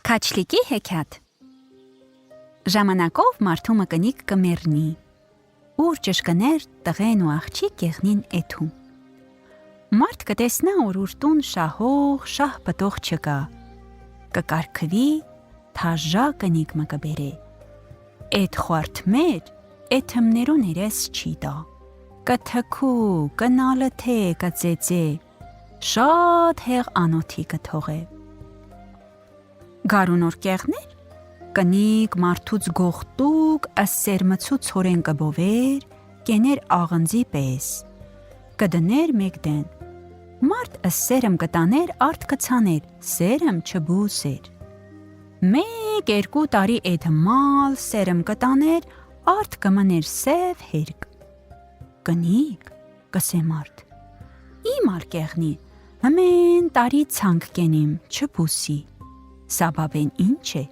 Քաչլիկի հեքիաթ։ Ժամանակով մարդու մկնիկ կմեռնի, ուր ճշկներ տղեն ու աղջիկ կեղնին էթում։ Մարդ կտեսնա, որ ուր շահող, շահ պտող չկա, կկարգվի, թաժա կնիկ մը կբերե։ Էդ խորդ մեր, էդ հմներուն երես չի տա, կթքու, կնալը թե, կծեծե, շատ հեղ անոթի կթողե։ Գարունոր կեղներ, կնիկ մարդուց գողտուկ աս սերմցու ցորեն կբովեր, կեներ աղնձի պես, կդներ մեկդեն, մարդ աս սերմ կտաներ արդ կցաներ, սերմ չբուսեր։ Մեկ երկու տարի էդ մալ սերմ կտաներ, արդ կմներ սև հերկ։ Կնիկ, կսե մարդ, իմ ալ կեղնի, հմեն տարի ցանկ կենիմ, չբուսի։ Սաբաբեն ինչ է,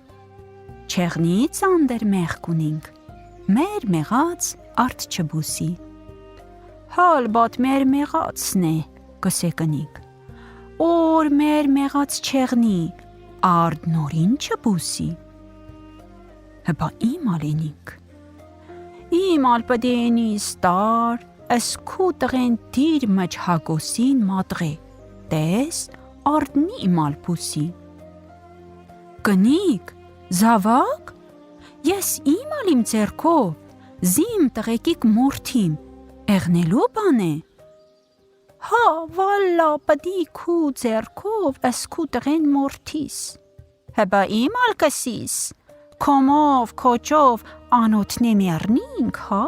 չեղնի ծանդեր մեղ կունինք, մեր մեղած արդ չբուսի։ Հալ բատ մեր մեղածն է, կսե կնիկ, որ մեր մեղած չեղնի, արդ նորին չբուսի։ Հբա իմ ալենինք, իմ ալպդենի ստար, ասկու տղեն դիր մջ հագոսին մատղե, տես արդնի իմ ալպուսի։ Կնիկ, զավակ, ես իմ ալիմ ձերքով, զիմ տղեկիկ մորթիմ, էղնելու բան է։ Հա, վալլա, պդի քու ձերքով, ասկու տղեն մորթիս։ Հբա իմ ալ կսիս, կոմով, կոչով, անոթնե մերնինք, հա։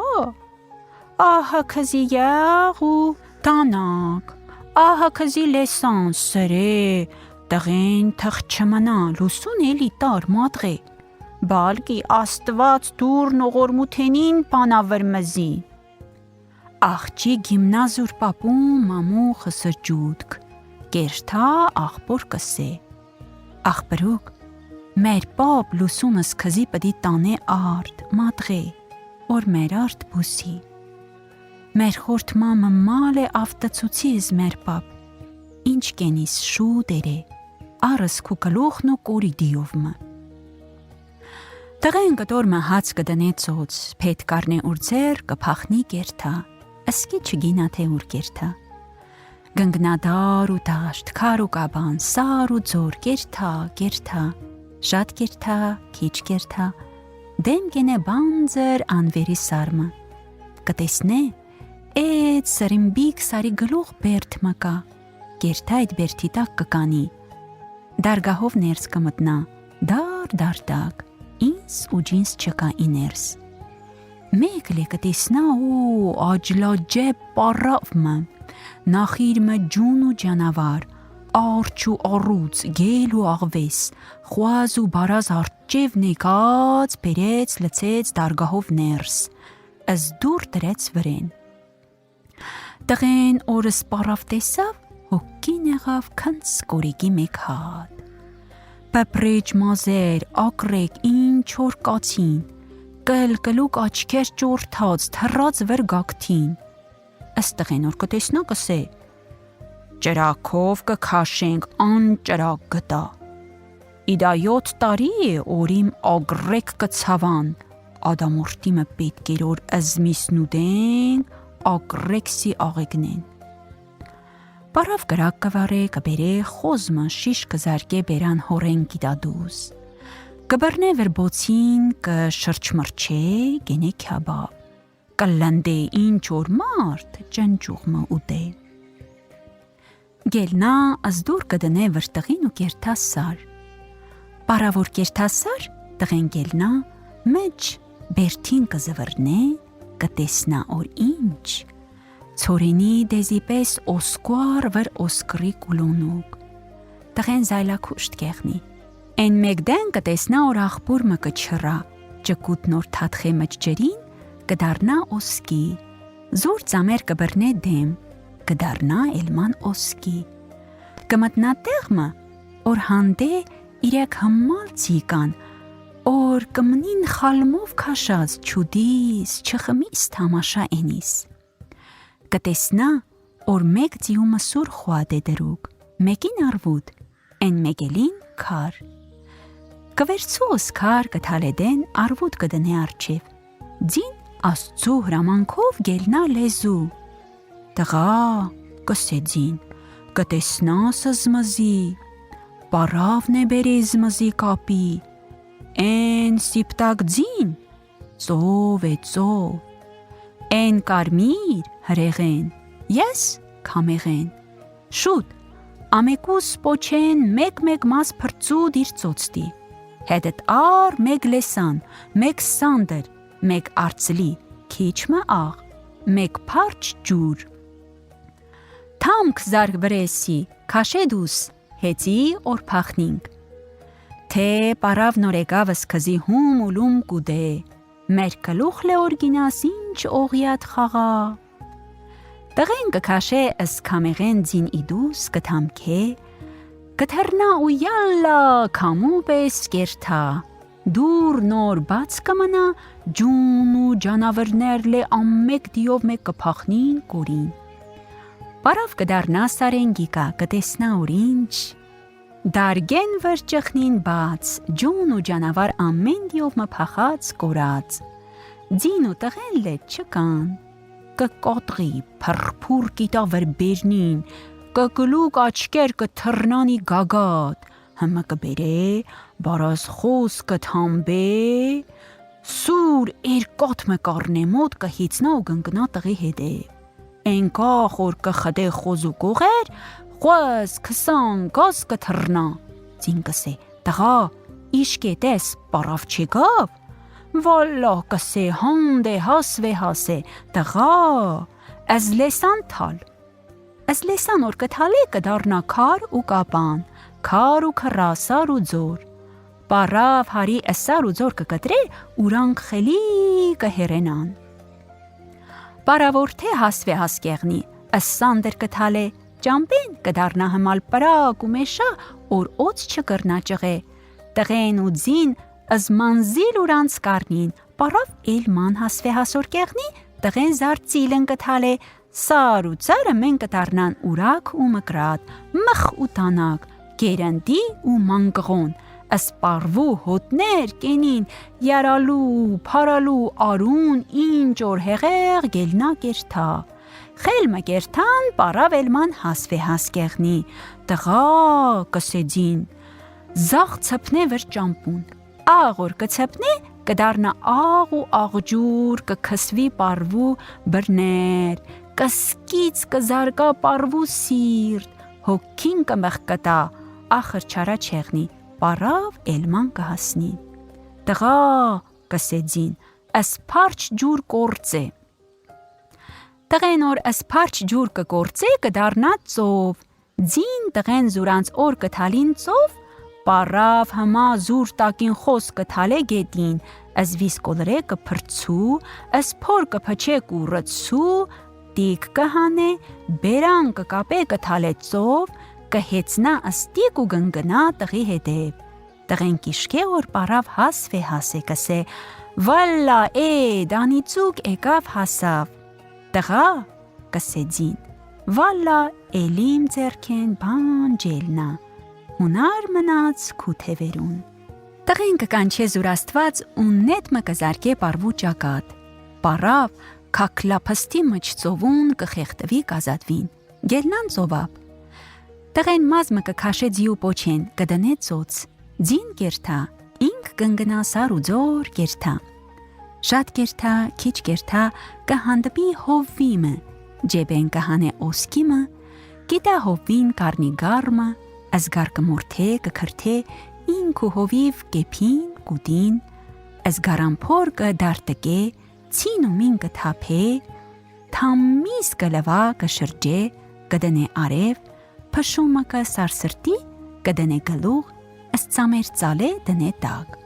Ահա կզի յաղ ու տանակ, ահա կզի լեսան սրե, տղեն թղ չմնա, լուսուն էլի տար մատղե, բալկի աստված դուր նողորմութենին պանավր մզի։ Աղջի գիմնազուր պապում մամու խսրջուդք, կերթա աղբոր կսե։ Աղբրուկ, մեր պապ լուսունս կզի պդի տանե արդ, մատղե, որ մեր արդ բուսի։ Մեր խորդ մամը մալ է ավտացուցիզ մեր պապ, ինչ կենիս շուտ էրե, արս քու կլոխն ու կորի դիովմը։ Տղեն կտորմը հաց կդնե ծոց, պետ կարնե ուր ձեր կպախնի կերթա, ասկի չգինա թե ուր կերթա։ Գնգնադար ու դաշտ, քար ու կաբան, սար ու ձոր, կերթա, շատ կերթա, քիչ կերթա, դեմ կենե բանձր անվերի սարմը, կտեսնե, էդ սրիմբիկ սարի գլուղ բերդ մկա, կերթա այդ բերդի տակ կկանի, դարգահով ներս կմտնա, դար տակ, ինս ու ջինս չկա իներս։ Մեկ լե կտեսնա ու աջլաջե պարավմը, նախիրմը ջուն ու ջանավար, արջ ու առուց, գել ու աղվես, խուազ ու բարազ արջև նեկած, բերեց, լցեց դարգահով ներս, ըս դուր դրեց վրեն։ Տղեն օրս պարավ տեսավ, հոգին եղավ քնց կորիկի մեկ հատ։ Պպրեջ մազեր, ակրեք, ինչ որ կացին, կլկլուկ աչքեր ճորթած, թռած վր գակթին։ Աստղեն որ կտեսնա կսե, ճրակով կքաշենք անճրակ գտա։ Իդա 7 տարի է օրիմ ագրեք կցավան, ադամորտիմը պետք էր որ ըզմիսնուդեն, ագրեքսի աղեգնեն։ Բարավ գրակ կվարե, կբերե խոզմը շիշ կզարկե բերան հորեն գիտադուս, կբրնե վրբոցին կշրջմրջե գենե քյաբաբ, կլնդե ինչ որ մարդ ճնճուղմը ուտե։ Գելնա ազդուր կդնե վրտղին ու կերթա սար։ Բարավոր կերթա սար, տղեն գելնա, մեջ բերթին կզվրնե, կտեսնա որ ինչ, ցորենի դեզի պես օսկուար վր օսկրի կուլոնուկ, տղեն զայլակուշտ կեղնի, են մեկդեն կտեսնա որ աղբոր մը կչրա, ճկուտ նոր թատխե մջ ջերին, կդարնա օսկի, զոր ծամեր կբրնե դեմ, կդարնա էլման օսկի, կմտնա տեղմը, որ հանդե իրեք հմալ ծիկան, որ կմնին խալմով քաշած չուդիս, չխմիս թամաշա ենիս։ Կտեսնա, որ մեկ ձիումը սուր խուատ է դրուկ, մեկին արվուտ, են մեկելին քար։ կվերցու Օսկար կթալեդեն արվուտ կդնե արջև, ձին աստծու հրամանքով գելնա լեզու, տղա կսե ձին, կտեսնա սզմզի, պարավն է բերի զմզի կապի, են սիպտակ ձին, ծով է ծով, են կարմիր հրեղեն, ես կամեղեն, շուտ, ամեկուս պոչեն մեկ մաս պրծու դիր ծոցտի, հետդ ար մեկ լեսան, մեկ սանդր, մեկ արծլի, քիչմը աղ, մեկ պարչ ջուր, թամք զարգ վրեսի, կաշեդուս, հեցի օրպախնինք, թե պարավ նորեկավս կզի հում ուլում կուդե, մեր կլուխ լե օրգինաս ինչ օղիատ խաղա, տղեն կքաշե ըսկամեղեն ձին իդուս կթամքե, կթերնա ու յալլա կամու պես կերթա, դուր նոր բաց կմնա ջուն ու ջանավրներ լե ամմեկ դիով մեկ կփախնին կորին, պարավ կդարնա սարենգիկա կտեսնա ուրինչ, դարգեն վրճխնին բաց, ջուն ու ջանավար ամեն դիով մփախած կորած, ձին ու տղեն լե չկան, կկոտրի փրփուր կիտա վրբերնին, կկլուկ աչկեր կթռնանի գագատ, հմը կբերե, բարազ խոս կթամբե, սուր երկոտ մը կարնե մոտ կհիցնա ու գնգնա տղի հետե, ենկա խոր կխդե խոզ ու կողեր, խոզ կսան գազ կթռնա, ձին կսե, տղա, իշկետես պարավ չեգավ, Վալլահ կսե հանդե հասվե հասե, տղա, əz լեսան թալ, əz լեսան որ կթալե կդարնա քար ու կապան, քար ու քռասար ու ձոր, պարավ հարի əսար ու ձոր կկտրե ուրանք խելի կհերենան, պարավորթե հասվե հասկեղնի, əz սանդր կթալե, ճամպեն կդարնա հմալ պրակ ու մեշա, որ օծ չկրնա ճղե, տղեն ու ձին Îz manzil uranț carnin, parav elman hasve hasor kեղնի, տղեն զարծիլն կթալե, սար ու ծարը մեն կտարնան ուրակ ու մկրատ, մխ ու տանակ, գերնդի ու մանգղոն, ասպարվու հոտներ կենին, յարալու, պարալու արուն, ինչ որ հեղեղ գելնա կերթա, խելմը կերթան պարավ էլման հասվե հաս կեղնի, տղա կսեձին, զաղ ծպնե վր ճամպուն, աղոր կցեպնի կդարնա աղ ու աղջուր կքսվի պարվու բրներ, կսկից կզարկա պարվու սիրտ, հոգին կմեղկտա, ախր չարա չեղնի, պարավ էլման կհասնի, տղա կսեձին, ասպարչ ջուր կործե, տղեն որ ասպարչ ջուր կկործե կդարնա ծով, ձին տղեն զուրանց օր կթալին ծով, պարավ հմա զուր տակին խոս կթալե գետին, əz վիսկոլրե կփրցու, əz փոր կփչե կուրծու, տիկ կհանե, բերան կկապե կթալե ծով, կհեցնա աստիկ ու գնգնա տղի հետև, տղեն կիշկե որ պարավ հասվե հասե կսե, վալլա դանիցուկ եկավ հասավ, տղա կսե ձին, վալլա էլիմ ձերքեն բան ջելնա, Հունար մնաց քութևերուն, տղեն կկանչե զուրաստված ու նետմը կզարկե պարվու ճակատ, պարավ կակլապստի մճծովուն կխեղտվի կազատվին, գելնան ծովապ, տղեն մազմը կքաշե ձիու պոչեն կդնե ծոց, ձին կերթա, ինք կնգնա սար ու ձոր կերթա, շատ կերթա, քիչ կերթա, կհանդպի հովվիմը, ջեբեն կհանե օսկիմը, կիտա հովվին կարնի գարմը, Əzgar կմորթե, կքրթե, ինք ու հովիվ կեփին, կուտին, əzgaramphոր կդարտկե, ցին ու մին կթափե, թամմիս կլվա կշրջե, կդնե արև, փշումը կսարսրտի, կդնե գլուղ, ըսծամեր ծալե դնե տակ,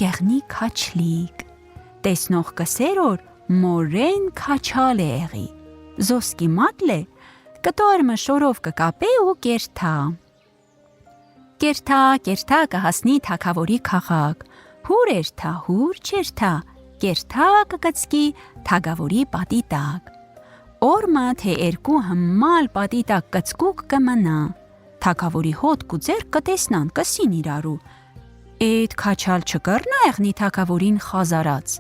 կեղնի քաչլիկ, տեսնող կսերոր մորեն քաչալ է եղի, զոսկի մատլե, կտորմը շորով կկապե ու կերթա, Կերթա կհասնի թագավորի քաղաք, հուր էրթա, հուր չերթա, կերթա կկծկի թագավորի պատի տակ, օրմը թե երկու հմալ պատի տակ կծկուկ կմնա, թագավորի հոտ կու ձեր կտեսնան կսին իրարու, Էդ քաչալ չկռնա եղնի թակավորին խազարած։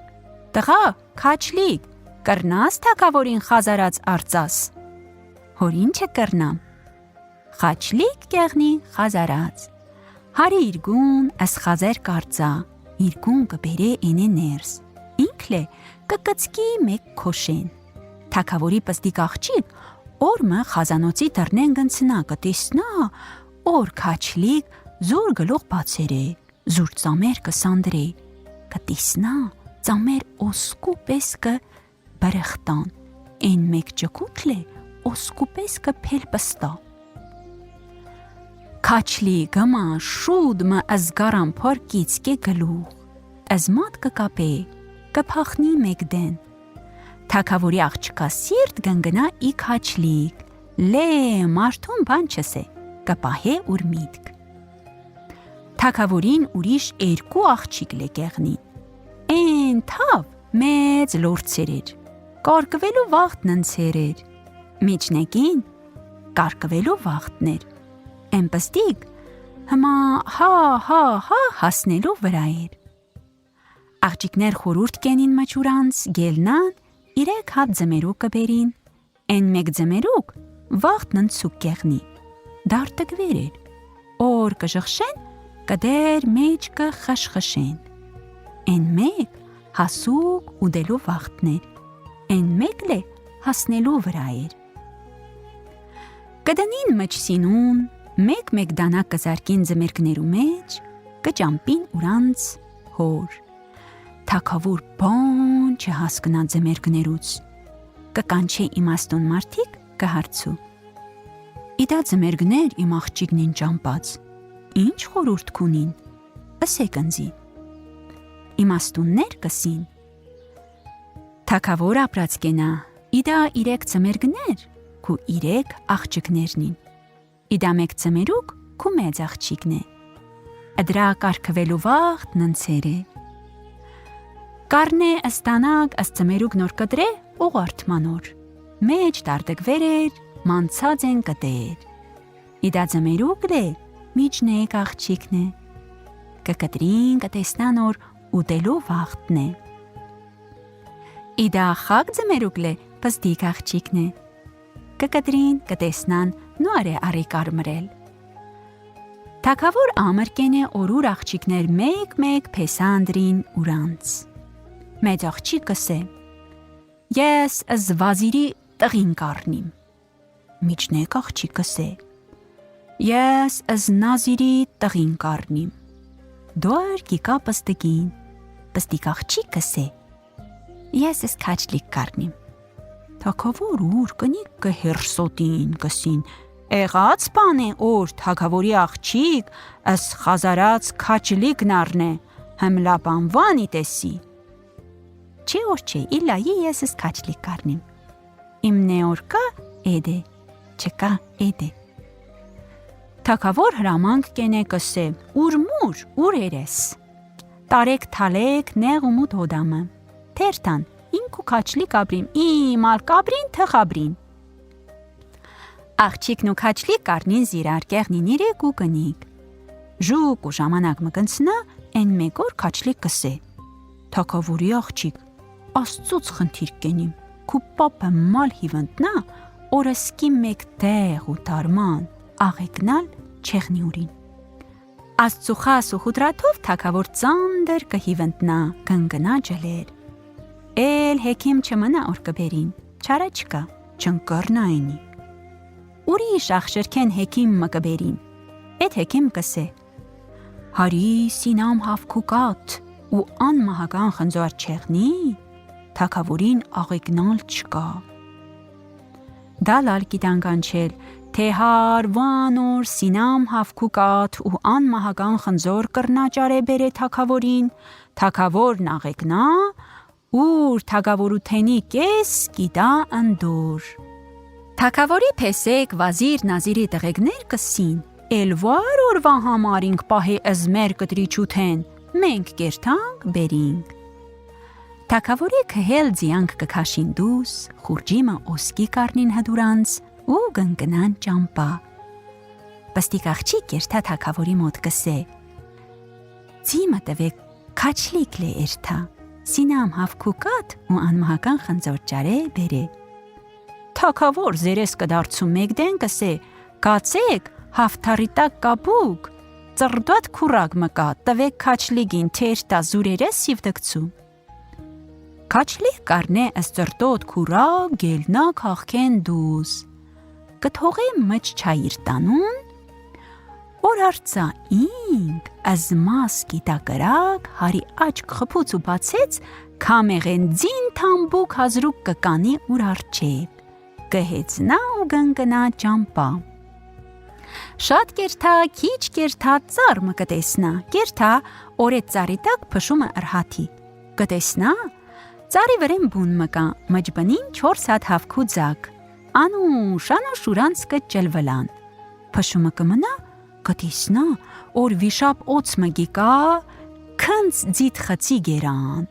Տղա, քաչլիկ, կռնաս թակավորին խազարած արծաս։ Հորին չկռնամ։ Քաչլիկ կեղնի խազարած։ Հարի իրգուն աս խազեր կարծա, իրգուն կբերե էնե ներս։ Ինքլե կկծկի մեկ քոշեն։ Թակավորի պստիկ աղջիկ օրմը խազանոցի դռնեն գնցնա կտեսնա, օր քաչլիկ զուր գլուխ բացերե, զուր ծամեր կսանդրե, կտեսնա ծամեր օսկու պես կբրխտան, են մեկ ջկուտլե օսկու պես կփել պստա։ Քաչլիկ գմա շուդմը ազգարան փորկից կե գլուխ, ազմատ կկապե, կփախնի մեկ դեն։ Թակավորի աղջկա սիրտ գնգնա ի քաչլիկ, լե մարդուն բան չսե, կպահե ուր միտք։ Թակավորին ուրիշ երկու աղջիկ լե կեղնին, են թավ մեծ լորձեր էր, կարկվելու վաղթն ընցեր էր, միջնեկին կարկվելու վաղթն էր, են պստիկ հմա հա հասնելու վրա էր։ Աղջիկներ խորուրդ կենին մջուրանց գելնան, իրեք հատ ձմերուկ կբերին, են մեկ ձմերուկ վաղթն ընցուկ կեղնի, դարտգվեր էր, օր կժխշեն, կդեր մեջ կխշխշեն, են մեկ հասուկ ուդելու վաղթներ, են մեկ լե հասնելու վրա էր։ Կդնին մջսինուն, մեկ դանակ կզարկին ձմերկներու մեջ, կճամպին ուրանց հոր, թակավոր բան չհասկնա ձմերկներուց, կկանչե իմաստուն մարդիկ կհարցու։ Իդա ձմերգներ իմ աղջիկնին ճամպած, ինչ խորուրդ կունին, ըսեք ընձի։ Իմաստուններ կսին։ Թակավոր ապրած կենա, իդա իրեք ձմերգներ, կու իրեք աղջիկներնին, իդա մեկ ձմերուկ կու մեծ աղջիկն է, դրա կարգվելու վաղթն ընցեր է։ Կարնե աստանակ աս ձմերուկ նոր կտրե ուղարդմանոր, մեջ դարտգվեր էր, մանցած են կտեր։ Իդա ձմերուկ լե միջնեկ աղջիկն է, կկտրին կտեսնան օր ուտելու վաղթն է։ Իդա խակ ձմերուկ լե պստիկ աղջիկն է, կկտրին կտեսնան նոր է արի կարմրել։ Թակավոր ամրկեն է օրուր աղջիկներ մեկ փեսանդրին ուրանց։ Մեծ աղջիկ կսե, ես աս վազիրի տղին կառնիմ։ Միջնեկ աղջիկ կսե, ես աս նազիրի տղին կառնիմ։ Դոր կիկա պստիկին, պստիկ աղջիկ կսե, ես աս քաչլիկ կառնիմ։ Թակավոր ուր կնիկ կհերսոտին կսին, եղած բան է օր թակավորի աղջիկ աս խազարած քաչլիկն առնե, հմլապանվանի տեսի։ Չի որ չէ, իլայի ես ես քաչլիկ կառնիմ։ Իմ նեոր կա էդե, չկա էդե։ Թակավոր հրամանք կենե կսե, ուր ուր երես։ Տարեք թալեք նեղ ու մուտ հոդամը։ Թերթան, ինք ու քաչլիկ ապրիմ, իմ ալ կաբրին թխաբրին։ Աղջիկն ու քաչլիկ կառնին զիրար կեղնին իրեք ու կնիկ։ Ժուկ ու ժամանակ մկնցնա, են մեկ օր քաչլիկ կսե։ Թակավորի աղջիկ, աստծուց խնդիր կենիմ, քու պապը մալ հիվնտնա, օրսկի մեկ տեղ ու տարման, աղեկնալ չեղնի ուրին։ Աստծու խաս ու խուտրաթով թակավոր ծանդր կհիվնտնա, կնգնա ջլեր։ Էլ հեքիմ չմնա օր կբերին, չարա չկա, չնկռնա էնի։ Ուրիշ աղշրքեն հեքիմ մկբերին, էդ հեքիմ կսե, հարի սինամ հավքուկատ ու անմահական խնձոր չեղնի, թակավորին աղեկնալ չկա։ Դալալ կիտանկանչել, թե հարվան օր սինամ հավքուկատ ու անմահական խնձոր կռնաճար է բերե թակավորին, թակավորն աղեկնա, ուր թակավորութենի կես կիտա ընդոր։ Թակավորի փեսեք վազիր նազիրի տղեկներ կսին, էլ վար օրվա համար ինք պահե ըզմեր կտրի չութեն, մենք կերթանք բերինք։ Թակավորի քհել ձիանք կքաշին դուս, խուրջիմը օսկի կարնին հդուրանց ու գնգնան ճամպա։ Պստիկ աղջիկ կերթա թակավորի մոտ կսե, Ձիմը տվեք քաչլիկ լե էրթա, սինամ հավքու կատ ու անմահական խնձոր ճարե բերե։ Թակավոր զերես կդարձում մեկ դեն կսե, կացեք հավթարի տակ կապուկ, ծրդոտ քուրակ մկա, տվեք քաչլիգին թերտա զուրերես սիվդկցու։ Քաչլիգ կարնե ասծրտոտ քուրակ գելնա քաղքեն դուս, կթողե մջ չայիր տանուն, որ արծա ինք ազմաս գիտակրակ հարի աչք խփուց ու բացեց կամեղեն ձին թամբուկ հազրուկ կկանի ուր արջեկ, կհեցնա ու գնգնա ճամպա։ Շատ կերթա, քիչ կերթա ծառմը կտեսնա, կերթա օրետ ծառի տակ փշումը ըրհաթի, կտեսնա ծառի վրեն բուն մկա, մջբնին 4 հատ հավքու ձակ, անուշ ուրանց կճլվլան, փշումը կմնա, կտեսնա, որ վիշապ օծմը գիկա, քնց ձիտ խցի գերան,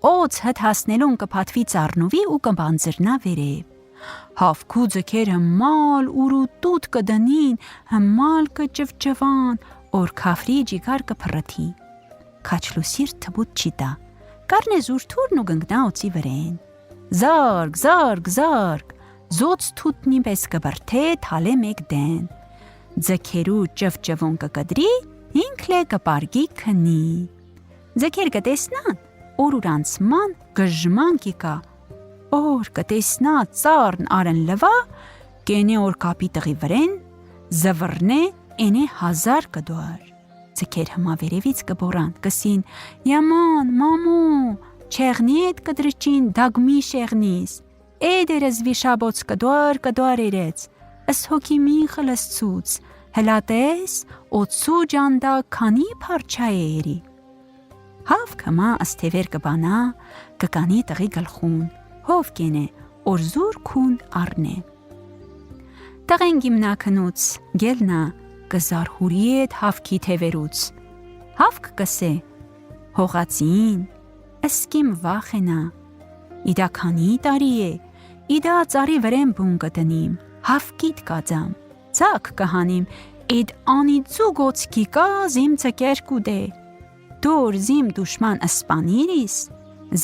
օծ հտ հասնելուն կպատվի ծառնուվի ու կբանձրնա վերև, հավքու ձքերը մալ ուրու տուտ կդնին, հմալ կճվճվան, որ քավրի ջիգար կփռթի, քաչլուսիր թբուտ չիտա, կարնե զուրթուրն ու գնգնա օծի վրեն, զարգ, զոց թուտնի պես կբրթե թալե մեկ դեն, ձքերու ճվճվոն կկդրի, ինքլե կպարգի քնի, ձքեր կտեսնան, որ ուրանցման գժման կիկա, որ կտեսնա ծառն արն լվա, կենե որ կապի տղի վրեն, զվրնե ենե 1000 կդուար, ձքեր հմավերևից կբորան, կսին, яման, մամու, չեղնի էդ կդրճին դագմի շեղնիս, էդերս վիշաբոց կդուար երեց, ըս հոգի մին խլսցուց, հլատես, օծու ջանդա քանի պարչա էերի։ Հավք հմա աստևեր կբանա, կկանի տղի գլխուն, հով կենե, որ զուր քուն արնե։ Տղեն գիմնակնուց, գելնա, կզարհուրի էդ հավքի թևերուց, հավք կսե, հողացին, ասկիմ վախենա, իդա քանի տարի է, իդա ծարի վրեն բուն կտնիմ, հավքիտ կածամ, ծակ կհանիմ, էդ անիծու գոցքի կա զիմ ծկեր կուդե, դոր զիմ դուշման ասպանիրիս,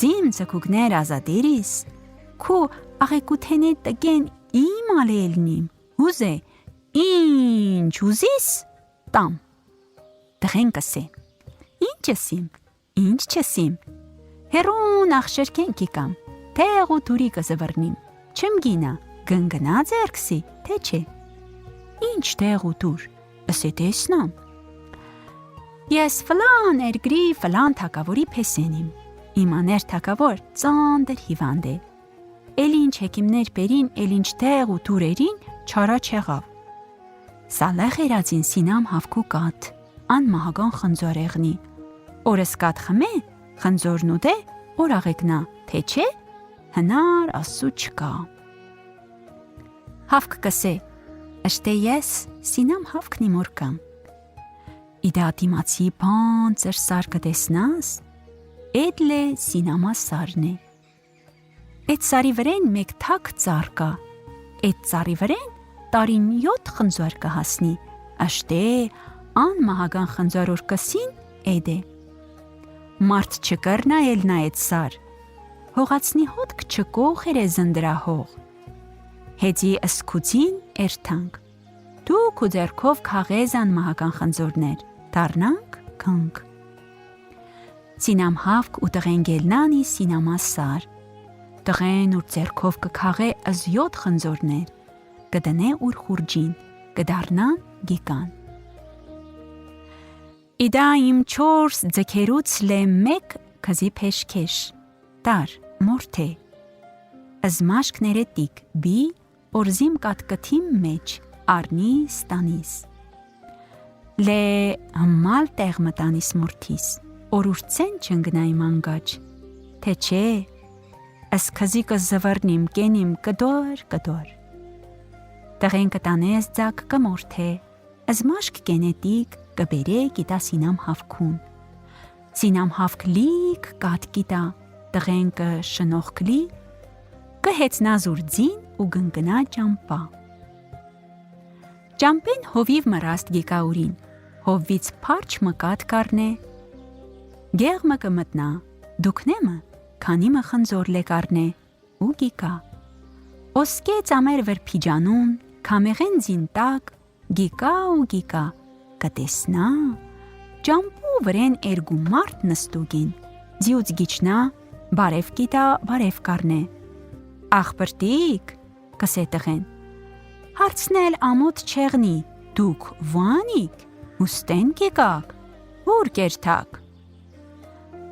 զիմ ծկուկներ ազադիրիս, քու աղեկութենե տգեն իմ ալելնիմ, հուզե, ինչ ուզիս, տամ, տղեն կսե, ինչ չսիմ, հերուն աղշերքեն կիկամ, թեղ ու դուրի կզվրնիմ, չմ գինա, գնգնա ձերքսի, թե չէ, ինչ տեղ ու դուր, ասե տեսնամ, ես ֆլան էրգրի ֆլան թակավորի պեսենիմ, իմաներ թակավոր ծանդր հիվանդ է, էլ ինչ հեկիմներ պերին, էլ ինչ տեղ ու դուրերին չարա չեղավ, սալեղ երածին սինամ հավքու կատ, անմահագան խնձոր եղնի, օրս կատ խմե, խնձորն ու դե, որ աղեկնա, թե չէ, հնար ասու չկա։ Հավք կսե, ըշտե ես սինամ հավքնի մոր կամ, իդա դիմացի բանձր սար կտեսնաս, էդ լե սինամա սարն է, էդ սարի վրեն մեկ թակ ծար կա, էդ ծարի վրեն տարին 7 խնձոր կհասնի, ըշտե անմահագան խնձոր որ կսին էդ է, մարդ չկրնա էլնա էդ սար, հողացնի հոտք չկոխեր է զնդրահող, հետի ասկուծին էրթանք, դուք ու ձերքով քաղեզ անմահական խնձորներ, դառնանք կնք։ Սինամ հավք ու տղեն գելնանի սինամա սար, տղեն ուր ձերքով կքաղե ըզ 7 խնձորներ, կդնե ուր խուրջին, կդառնան գիկան։ Իդա իմ 4 ձքերուց լե մեկ կզի փեշքեշ, տար, մորթե, ըզմաշքները տիկ, բի, օրզիմ կատկթիմ մեջ, արնի ստանիս, լե հմալ տեղ մտանիս մորթիս, օրուրցեն չնգնայ մանգաչ, թե չէ, ըս կզի կզվրնիմ կենիմ կդոր, տղեն կտանես ձակ կմորթե, ըզմաշք կենետիկ կբերե գիտա սինամ հավքուն, սինամ հավք լիք կատ գիտա, տղեն կշնող կլի, կհեցնա զուրձին ու գնգնա ճամպա։ Ճամպեն հովիվ մրաստ գիկա ուրին, հովվից պարչ մկատ կարնե, Գեղմը կմտնա, դուքնեմը, քանիմը խնձոր լեկարն է, ու գիկա։ Ոսկե ծամեր վրփիջանուն, քամեղեն զինտակ, գիկա ու գիկա, կտեսնա, ճամպու վրեն էրգու մարդ նստուգին, ձիուց գիչնա, բարև գիտա, բարև կարնե։ Աղբրտիկ, կսե տղեն, հարցնել ամոտ չեղնի, դուք վանիք, ուստեն գեկակ, ուր կերթակ։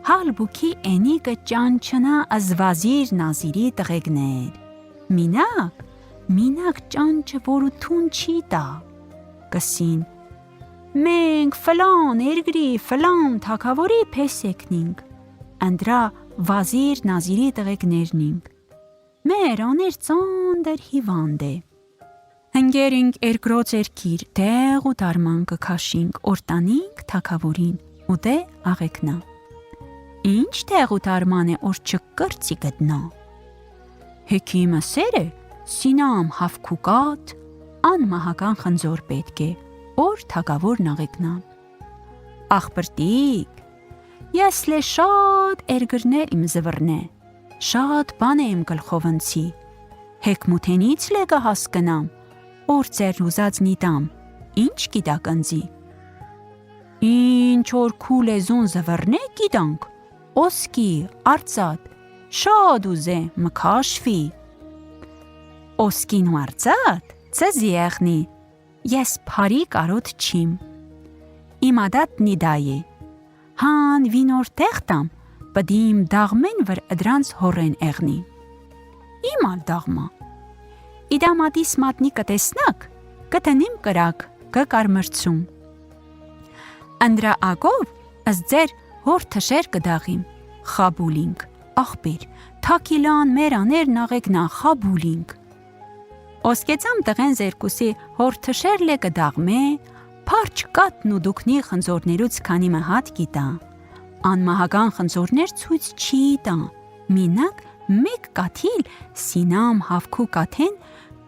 Հալբուքի էնիկը ճանչնա ազվազիր նազիրի տղեգներ, մինակ ճանչը որութուն չի տա, կսին, մենք ֆլան էրգրի ֆլան թակավորի պեսեկնինք, անդրա վազիր նազիրի տղեգներնինք, մեր աներ ծանդր հիվանդ է։ Հնգերինք էրգրոց էրքիր դեղ ու դարման կքաշինք, օրտանինք թակավորին ու դե աղեկնա։ Ինչ դեղ ու դարման է որ չկրծի գտնա։ Հեքիմը սեր է, սինամ հավքուկատ, անմահական խնձոր պետք է, որ թակավորն աղեկնա։ Աղբրտիկ, ես լե շատ էրգրներ իմ զվրնե, շատ բան է իմ գլխովնցի, հեքմութենից լե կհասկնամ, որ ձեր ուզած նիտամ, ինչ գիտակ ընձի։ Ինչ որ քու լեզուն զվրնե գիտանք, ոսկի, արծատ, շատ ուզե մքաշվի։ Ոսկին ու արծատ, ծեզ եղնի, ես պարի կարոտ չիմ։ Իմ ադատ նիդայ է, հան վինոր տեղտամ, պդիմ դաղմեն վր ըդրանց հորեն էղնի։ Իմ ալ դաղմա։ Իդամատիս մատնի կտեսնակ, կտնիմ կրակ, կկարմրցում։ Անդրա ագով, ըս ձեր հոր թշեր կդաղիմ, խաբուլինք, աղբեր, թակիլան մեր աներ նաղեգնա խաբուլինք։ Ոսկեցամ տղեն զերկուսի հոր թշեր լե կդաղմե, պարչ կատն ու դուքնի խնձորներուց քանիմը հատ գիտա, անմահական խնձորներ ցույց չի տա, մինակ մեկ կաթիլ սինամ հավքու կաթեն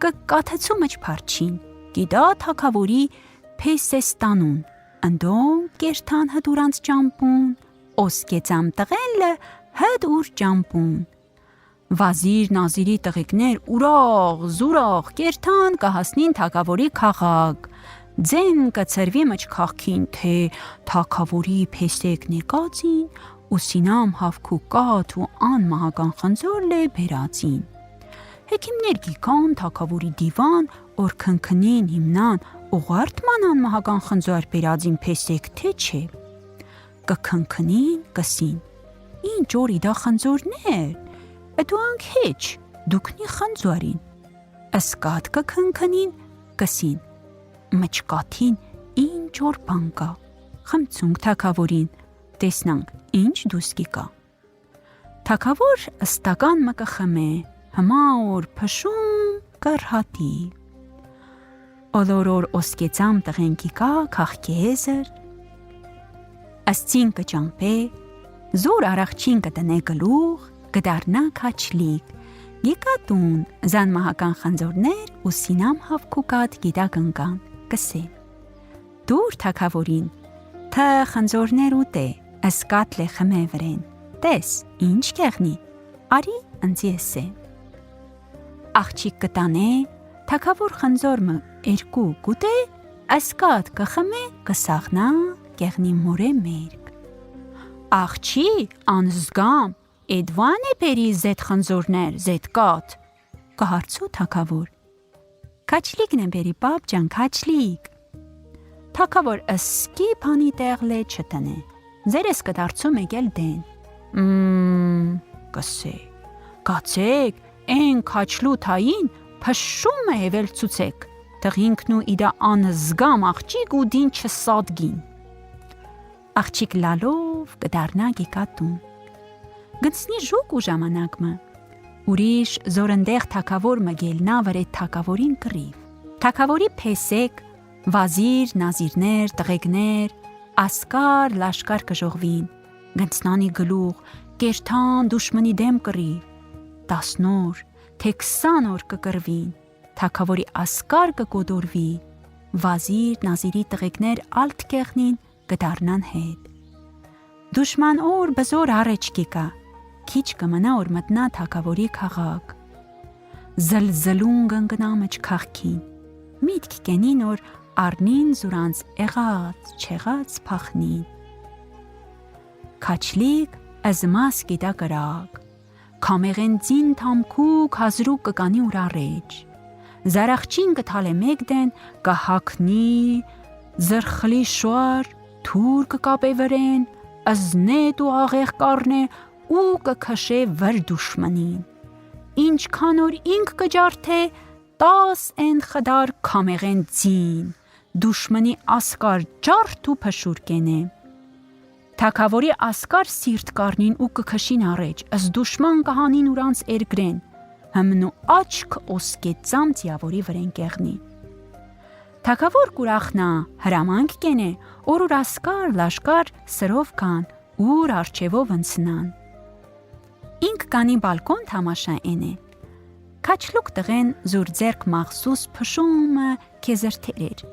կկաթեցու մջ պարչին, գիդա թակավորի պեսեստանուն, ընդոն կերթան հդուրանց ճամպուն, ոսկեցամ տղեն լը հդ ուր ճամպուն։ Վազիր նազիրի տղեկներ ուրաղ, զուրաղ, կերթան կհասնին թակավորի քաղաք, ձեն կծրվի մջ քաղքին, թե թակավորի պեսեք նեկացին, ու սինամ հավքու կաթ ու անմահական խնձոր լե բերացին։ Հեքիմներ գիկան թակավորի դիվան, որ քնքնին հիմնան, ուղարդման անմահական խնձոր բերածին պեսեք թե չէ։ Կքնքնին կսին, ինչ որ իդա խնձորներ, դուանք հեչ, դուքնի խնձորին։ Ասկատ կքնքնին կսին, մջկաթին ինչ որ բան կա, խմցունք թակավորին, տեսնանք ինչ դուսկի կա։ Թակավոր ըստական մը կխմե, հմա որ փշում կրհատի։ Ոլորոր ոսկեցամ տղենքի կա քաղքեզր, ասցին կճամպե, զոր արաղչին կտնե գլուղ, կդարնա քաչլիկ, գիկատուն, զանմահական խնձորներ ու սինամ հավքուկատ գիտակ ընկան, կսե։ Դուր թակավորին, թե խնձորներ ուտե, ասկատ լե խմե վրեն, տես, ինչ կեղնի, արի ընձի էսե։ Աղջիկ կտանե, թակավոր խնձորմը երկու կուտե, ասկատ կխմե, կսաղնա, կեղնի մորե մերկ։ Աղջի, անզգամ, էդվան է բերի զետ խնձորներ, զետ կատ, կհարցու թակավոր։ Քաչլիկն է բերի պապ ջան, քաչլիկ։ Թակավոր ըսկի բանի տեղ լե չտնե, ձերես կդարձում եկել դեն։ Կսե, կացեք, են քաչլու թային փշում է հեվել ցուցեք, տղինքն ու իդա անզգամ աղջիկ ու դին չսադգին։ Աղջիկ լալով կդարնա գիկատուն։ Գնցնի ժուկ ու ժամանակմը, ուրիշ զորընդեղ թակավոր մը գելնա վրետ թակավորին կռիվ։ Թակավորի պեսեք, վազիր, նազիրներ, տղեգներ, ասկար, լաշկար կժողվին, գնցնանի գլուղ, կերթան դուշմնի դեմ կռիվ, 10 օր, թե 20 օր կկրվին, թակավորի ասկար կկոդորվի, վազիր, նազիրի տղեգներ ալտ կեղնին կդարնան հետ։ Դուշման օր բզոր առեջ կիկա, քիչ կմնա օր մտնա թակավորի քաղաք։ Զլզլուն գնգնամջ քաղքին, միտք կենին օր առնին զուրանց եղած, չեղած փախնին։ Քաչլիկ əzmas գիտա կրակ, կամեղենցին թամքուկ հազրուկ կկանի ուր առեջ, զարախչին կթալե մեկդեն կհակնի, զրխլի շուար, թուր կկապե վրեն, Ազնետ ու աղեղ կարնե ու կքշե վր դուշմնին։ Ինչքան որ ինք կջարթե 10 են խդար կամեղեն ձին, դուշմնի ասկար ջարդ ու փշուր կենե։ Թակավորի ասկար սիրտ կարնին ու կքշին առեջ, ըս դուշման կհանին ուրանց էրգրեն, հմնու աչք օսկե ծամ ձիավորի վրեն կեղնի։ Թակավոր կուրախնա հրամանք կենե, օր ասկար լաշկար սրով կան, ուր արջևով ընցնան։ Ինք կանի բալկոն թամաշա ենե, քաչլուկ տղեն զուր ձերք մաղսուս փշումը կեզրթեր էր,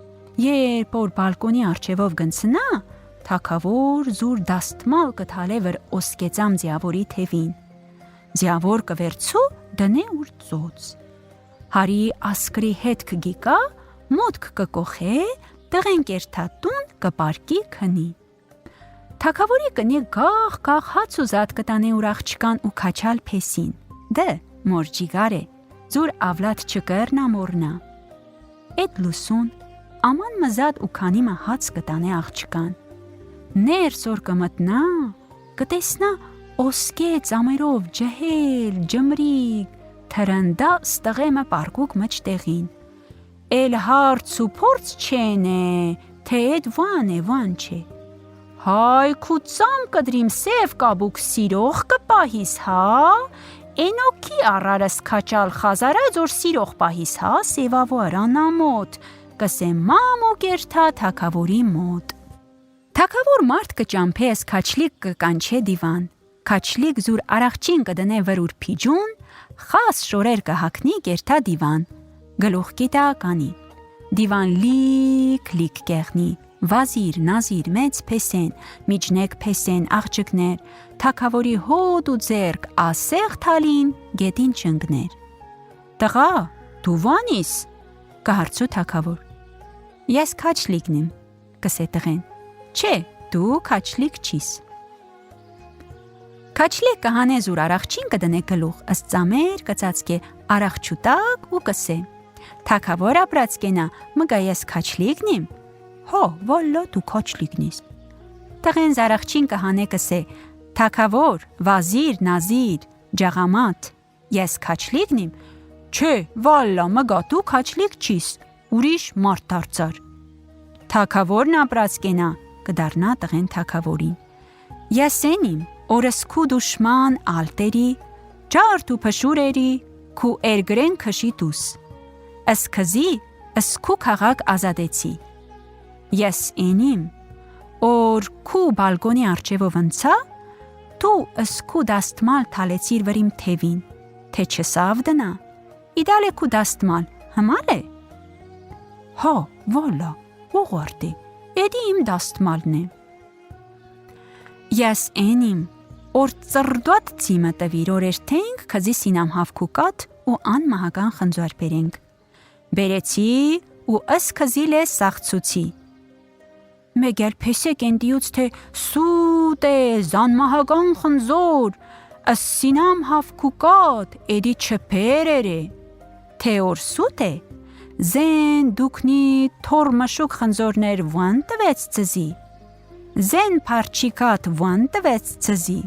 երբ որ բալկոնի արջևով գնցնա, թակավոր զուր դաստմալ կթալե վր օսկեծամ ձիավորի թևին, ձիավոր կվերցու դնե ուր ծոց, հարի ասկրի հետ կգիկա, մոտք կկոխե, տղեն կերթատուն կպարկի քնի։ Թակավորի կնի գաղ հաց ու զատ կտանե ուր աղջկան ու քաչալ փեսին, դե մոր ջիգար է, զուր ավլատ չկրնա մորնա։ Էդ լուսուն, աման մզատ ու քանիմը հաց կտանե աղջկան։ Ներս որ կմտնա, կտեսնա օսկե ծամերով ջհել, ջմրիկ, թրնդա ստղեմը պարկուկ մջտեղին։ Էլ հարց ու փորձ չենե, թե էդ վան է, վան չէ։ Հայ քուծամ կդրիմ սև կաբուկ սիրող կպահիս, հա, էնոքի առարս քաչալ խազարած որ սիրող պահիս, հա, սևավոր անամոտ, կսե մամու կերթա թակավորի մոտ։ Թակավոր մարդ կճամփես քաչլիկ կկանչե դիվան, քաչլիկ զուր արախչին կդնե վրուր փիջուն, խաս շորեր կհակնի կերթա դիվան, գլուխ կիտա կանի, դիվան լիք կեղնի, վազիր, նազիր, մեծ փեսեն, միջնեկ փեսեն, աղջկներ, թակավորի հոտ ու ձերք, ասեղ թալին, գետին չընկներ։ Տղա, դու վանիս, կհարցու թակավոր։ Ես քաչլիկն եմ, կսե տղեն, չէ, դու քաչլիկ չիս։ Քաչլիկ կհանե զուր արախչին կդնե գլուխ, ըստ ծամեր կծածկե արախչուտակ ու կսե։ Թակավոր ապրած կենա, մգա ես քաչլիկն եմ, հո, վոլո դու քաչլիկն ես։ Տղեն զարախչին կհանե կսե, թակավոր, վազիր, նազիր, ջաղամատ, ես քաչլիկն եմ, չէ, վալլա, մգա դու քաչլիկ չիս, ուրիշ մարդ դարձար։ Թակավորն ապրած կենա, կդառնա տղեն թակավորին։ Ես են իմ, օրս քու դուշման ալտերի, ջարդ ու փշուրերի, քու էրգրեն քշի դուս։ Ասքզի, ասքու քաղաք ազատեցի։ Ես ենիմ, օր քու բալկոնի արջևով ընցա, դու ասքու դաստմալ թալեցիր վրիմ թևին, թե չսավ դնա, իդալ է քու դաստմալ, հմալ է։ Հո, վոլա, ուղորդ է, էդի իմ դաստմալն է։ Ես ենիմ, օր ծրդուատ ծիմը տվիր օրեր թենք կզի սինամ հավքուկատ ու ան մահական խնձուար բերենք։ Բերեցի ու ըսքզի լե սաղցուցի։ Մեգել պեսեք ենդիուց թե սուտ է, զանմահական խնձոր, ըս սինամ հավքուկատ, էդի չպերեր է, թե որ սուտ է, զեն դուքնի թոր մշուկ խնձորներ վան տվեց ծզի, զեն պարչիկատ վան տվեց ծզի,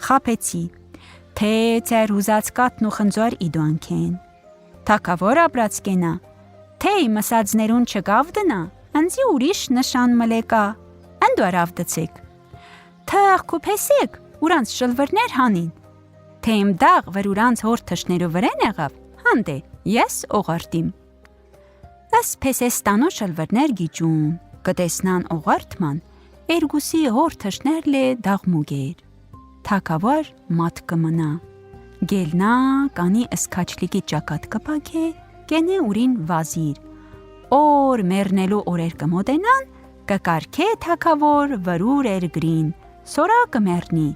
խապեցի, թե ծեր ուզած կատն ու խնձոր իդուանք են, թակավոր ապրած կենա, թե մսածներուն չգավ դնա, ընձի ուրիշ նշան մլեկա, ընդուար ավդցեք, թղ կուպեսեք, ուրանց շլվրներ հանին, թե իմ դաղ վր ուրանց հոր թշներու վրեն եղավ, հանդ է, ես օղարտիմ։ Ըս պեսեստանու շլվրներ գիջուն, կտեսնան օղարտման, էրգուսի հոր թշներ լե դաղմուգեր, թակավոր մատ կմնա, գելնա կանի ըսքաչլիկի ճակատ կպակե, կենե ուրին վազիր, օր մերնելու օրեր կմոտենան, կկարքե թակավոր վրուր էրգրին, Սորակը մեռնի։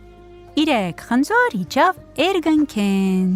Իրեք խնձոր իջավ երգնքեն։